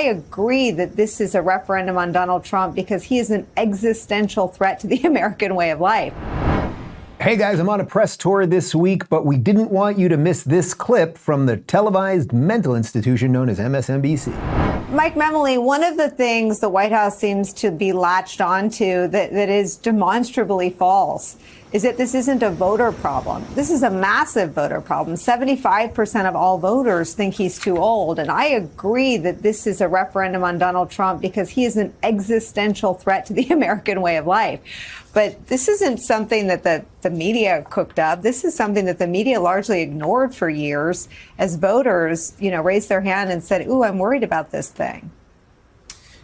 agree that this is a referendum on Donald Trump because he is an existential threat to the American way of life. Hey guys, I'm on a press tour this week, but we didn't want you to miss this clip from the televised mental institution known as MSNBC. Mike Memoli, one of the things the White House seems to be latched onto that is demonstrably false is that this isn't a voter problem. This is a massive voter problem. 75% of all voters think he's too old. And I agree that this is a referendum on Donald Trump because he is an existential threat to the American way of life. But this isn't something that the media cooked up. This is something that the media largely ignored for years as voters, raised their hand and said, ooh, I'm worried about this thing.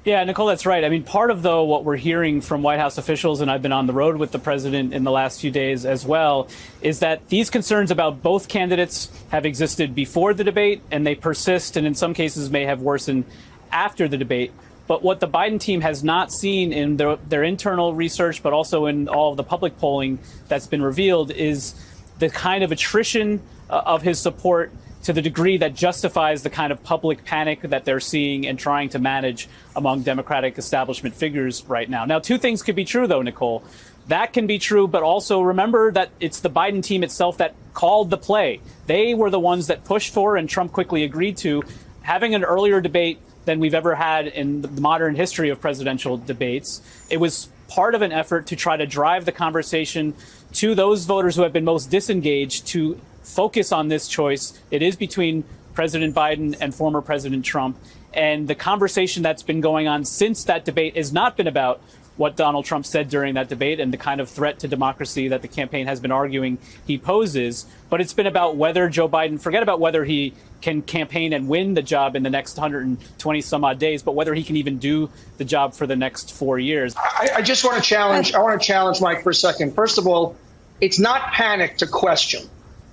Yeah, Nicolle, that's right. I mean, part of, though, what we're hearing from White House officials, and I've been on the road with the president in the last few days as well, is that these concerns about both candidates have existed before the debate, and they persist, and in some cases may have worsened after the debate. But what the Biden team has not seen in their internal research, but also in all of the public polling that's been revealed, is the kind of attrition of his support to the degree that justifies the kind of public panic that they're seeing and trying to manage among Democratic establishment figures right now. Now, two things could be true, though, Nicolle. That can be true, but also remember that it's the Biden team itself that called the play. They were the ones that pushed for, and Trump quickly agreed to, having an earlier debate than we've ever had in the modern history of presidential debates. It was part of an effort to try to drive the conversation to those voters who have been most disengaged to focus on this choice. It is between President Biden and former President Trump. And the conversation that's been going on since that debate has not been about what Donald Trump said during that debate and the kind of threat to democracy that the campaign has been arguing he poses. But it's been about whether Joe Biden, forget about whether he can campaign and win the job in the next 120 some odd days, but whether he can even do the job for the next 4 years. I just want to challenge, Mike for a second. First of all, it's not panic to question.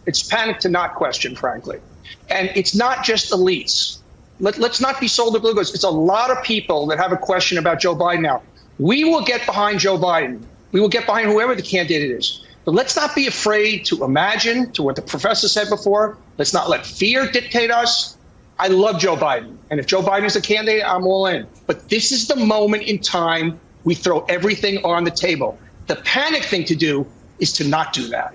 It's panic to not question, frankly. And it's not just elites. Let's not be sold the blue goods. It's a lot of people that have a question about Joe Biden now. We will get behind Joe Biden. We will get behind whoever the candidate is. But let's not be afraid to imagine, to what the professor said before. Let's not let fear dictate us. I love Joe Biden. And if Joe Biden is a candidate, I'm all in. But this is the moment in time we throw everything on the table. The panic thing to do is to not do that.